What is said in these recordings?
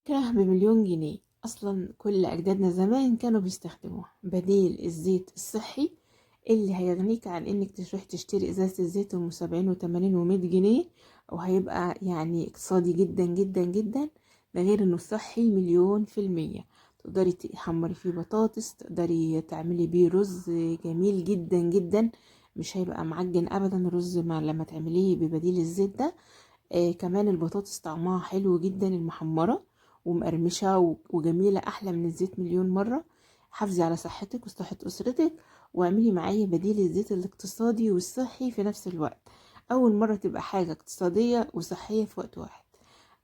فكرة ب1.000.000 جنيه. أصلا كل أجدادنا زمان كانوا بيستخدموها بديل الزيت الصحي، اللي هيغنيك عن إنك تروح تشتري إزازة الزيت ب70 و80 و100 جنيه، وهيبقى يعني اقتصادي جدا جدا جدا. ده غير إنه صحي 1,000,000%. تقدري تحمري فيه بطاطس، تقدري تعملي بيه رز جميل جدا جدا، مش هيبقى معجن أبدا الرز لما تعمليه ببديل الزيت ده. كمان البطاطس طعمها حلو جدا المحمرة، ومقرمشة وجميلة أحلى من الزيت مليون مرة. حافظي على صحتك وصحة أسرتك، واعملي معايا بديل الزيت الاقتصادي والصحي في نفس الوقت. أول مرة تبقى حاجة اقتصادية وصحية في وقت واحد.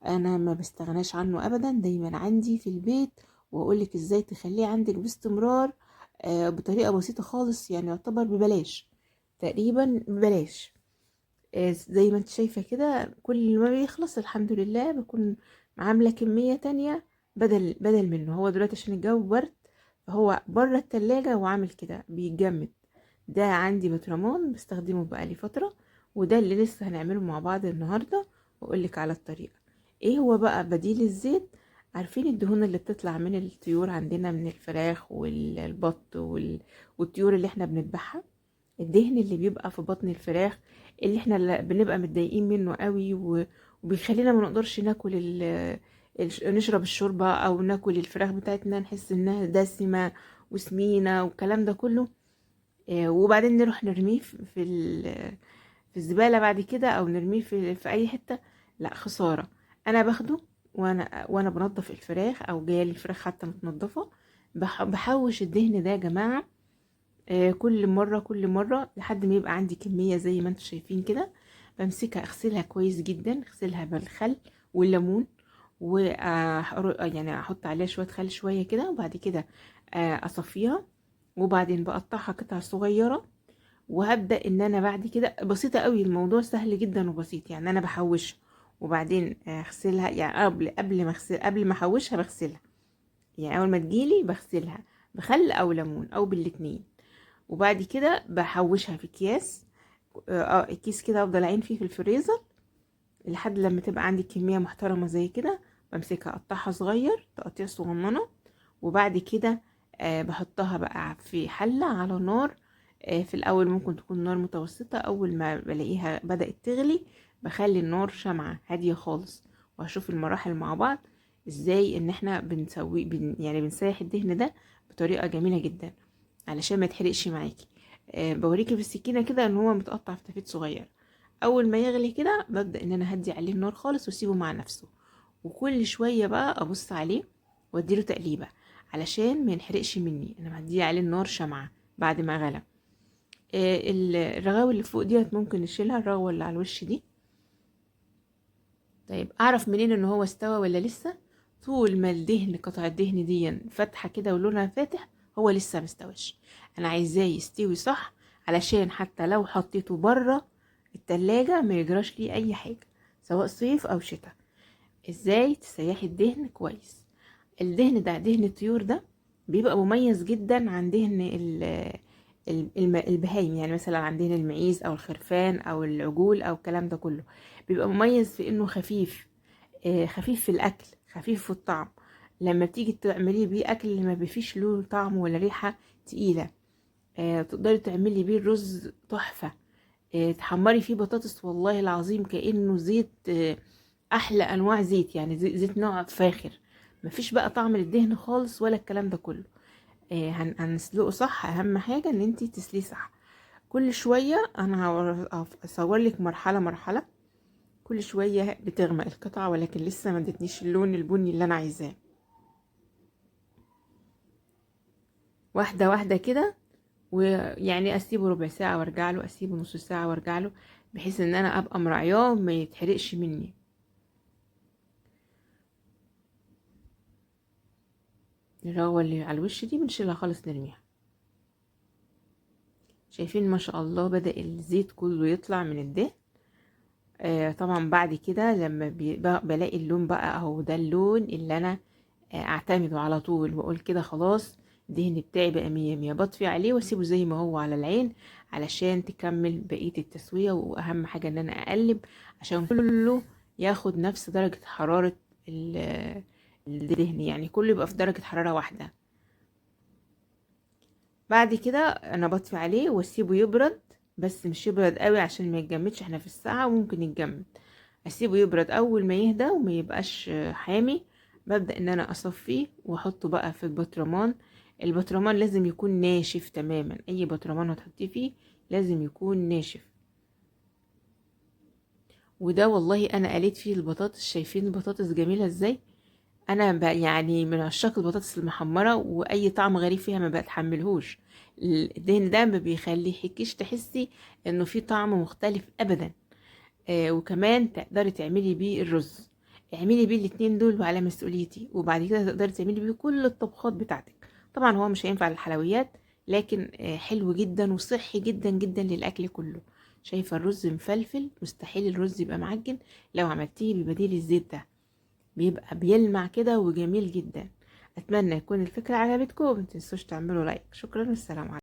أنا ما بستغناش عنه أبدا، دايما عندي في البيت، وأقولك إزاي تخليه عندك باستمرار. بطريقة بسيطة خالص، يعني يعتبر ببلاش، تقريبا ببلاش. زي ما انت شايفة كده، كل ما بيخلص الحمد لله بكون عاملة كمية تانية بدل منه. هو دلوقتي عشان الجو برد، فهو بره التلاجة وعامل كده بيتجمد. ده عندي بطرمان بستخدمه بقالي فترة، وده اللي لسه هنعمله مع بعض النهاردة، واقولك على الطريقة. ايه هو بقى بديل الزيت؟ عارفين الدهون اللي بتطلع من الطيور عندنا، من الفراخ والبط والطيور اللي احنا بنذبحها؟ الدهن اللي بيبقى في بطن الفراخ، اللي احنا بنبقى متضايقين منه قوي، وبيخلينا ما نقدرش ناكل نشرب الشوربة او ناكل الفراخ بتاعتنا، نحس انها دسمة وسمينة والكلام ده كله. وبعدين نروح نرميه في الزبالة بعد كده، او نرميه في اي حتة. لا خسارة. انا باخده، وانا بنضف الفراخ، او جايه لي الفراخ حتى متنضفة، بحوش الدهن ده يا جماعة. كل مرة لحد ما يبقى عندي كمية زي ما انتم شايفين كده. بمسكها اغسلها كويس جدا، اغسلها بالخل والليمون، و يعني احط عليها شوية خل شوية كده، وبعد كده اصفيها، وبعدين بقطعها قطع صغيرة. وهبدأ ان انا بعد كده بسيطة قوي، الموضوع سهل جدا وبسيط. يعني انا بحوشها، وبعدين اغسلها، يعني قبل ما احوشها بغسلها. يعني اول ما تجيلي بغسلها بخل او ليمون او بالاتنين، وبعد كده بحوشها في اكياس. الكيس كده افضل اعين فيه في الفريزر لحد لما تبقى عندي كمية محترمة زي كده. بمسكها اقطعها صغير تقطيع صغننة، وبعد كده بحطها بقى في حلة على نار. في الاول ممكن تكون نار متوسطة، اول ما بلاقيها بدأت تغلي بخلي النار شمعة هادية خالص، وهشوف المراحل مع بعض ازاي ان احنا بنسوي يعني بنسيح الدهن ده بطريقة جميلة جدا علشان ما يتحرقش معاكي. بوريكي بالسكينه كده ان هو متقطع في تفيت صغير. اول ما يغلي كده ببدا ان انا هدي عليه النار خالص واسيبه مع نفسه، وكل شويه بقى ابص عليه واديله تقليبه علشان ما ينحرقش مني. انا هدي عليه النار شمعه بعد ما غلى. الرغاوي اللي فوق ديت ممكن نشيلها، الرغوه اللي على الوش دي. طيب اعرف منين ان هو استوى ولا لسه؟ طول ما الدهن، قطع الدهن دي فاتحه كده ولونها فاتح، هو لسه مستويش. انا عايزاه يستوي صح، علشان حتى لو حطيته بره التلاجة ما يجراش ليه اي حاجه، سواء صيف او شتاء. ازاي تسيحي الدهن كويس؟ الدهن ده، دهن الطيور ده، بيبقى مميز جدا عن دهن البهايم. يعني مثلا عن دهن المعيز او الخرفان او العجول او الكلام ده كله، بيبقى مميز في انه خفيف. خفيف في الاكل، خفيف في الطعم. لما بتيجي تعملي بيه اكل ما بيفيش له طعم ولا ريحه تقيله. تقدري تعملي بيه الرز تحفه. تحمري فيه بطاطس، والله العظيم كأنه زيت. احلى انواع زيت، يعني زيت نوع فاخر. مفيش بقى طعم للدهن خالص ولا الكلام ده كله. هنسلقه صح. اهم حاجه ان انتي تسليه صح. كل شويه انا هصور لك مرحله مرحله. كل شويه بتغمق القطعه، ولكن لسه ما ادتنيش اللون البني اللي انا عايزاه. واحده واحده كده، ويعني اسيبه ربع ساعه وارجع له، اسيبه نص ساعه وارجع له، بحيث ان انا ابقى مراعياه ما يتحرقش مني. الرغوه اللي على الوش دي بنشيلها خالص نرميها. شايفين ما شاء الله بدأ الزيت كله يطلع من الدهن. طبعا بعد كده لما بلاقي اللون بقى اهو، ده اللون اللي انا اعتمده على طول، بقول كده خلاص الدهن بتاعي بقى مية مية، بطفي عليه واسيبه زي ما هو على العين علشان تكمل بقية التسوية. واهم حاجة ان انا اقلب عشان كله ياخد نفس درجة حرارة الدهن، يعني كله يبقى في درجة حرارة واحدة. بعد كده انا بطفي عليه واسيبه يبرد، بس مش يبرد قوي عشان ما يتجمدش، احنا في الساعة وممكن يتجمد. اسيبه يبرد، اول ما يهدى وما يبقاش حامي ببدأ ان انا اصفيه واحطه بقى في البطرمان. البطرمان لازم يكون ناشف تماما، اي بطرمان هتحطيه فيه لازم يكون ناشف. وده والله انا قليت فيه البطاطس، شايفين البطاطس جميلة ازاي. انا يعني من عشاق البطاطس المحمرة، واي طعم غريب فيها ما بتحملهوش. الدهن ده ما بيخليكيش تحسي انه في طعم مختلف ابدا. وكمان تقدري تعملي بيه الرز، اعملي بيه الاتنين دول وعلى مسؤوليتي، وبعد كده تقدري تعملي بيه كل الطبخات بتاعتك. طبعا هو مش هينفع للحلويات، لكن حلو جدا وصحي جدا جدا للاكل كله. شايفه الرز مفلفل، مستحيل الرز يبقى معجن لو عملتيه ببديل الزيت ده، بيبقى بيلمع كده وجميل جدا. اتمنى يكون الفكره عجبتكم، ومتنسوش تعملوا لايك. شكرا والسلام عليكم.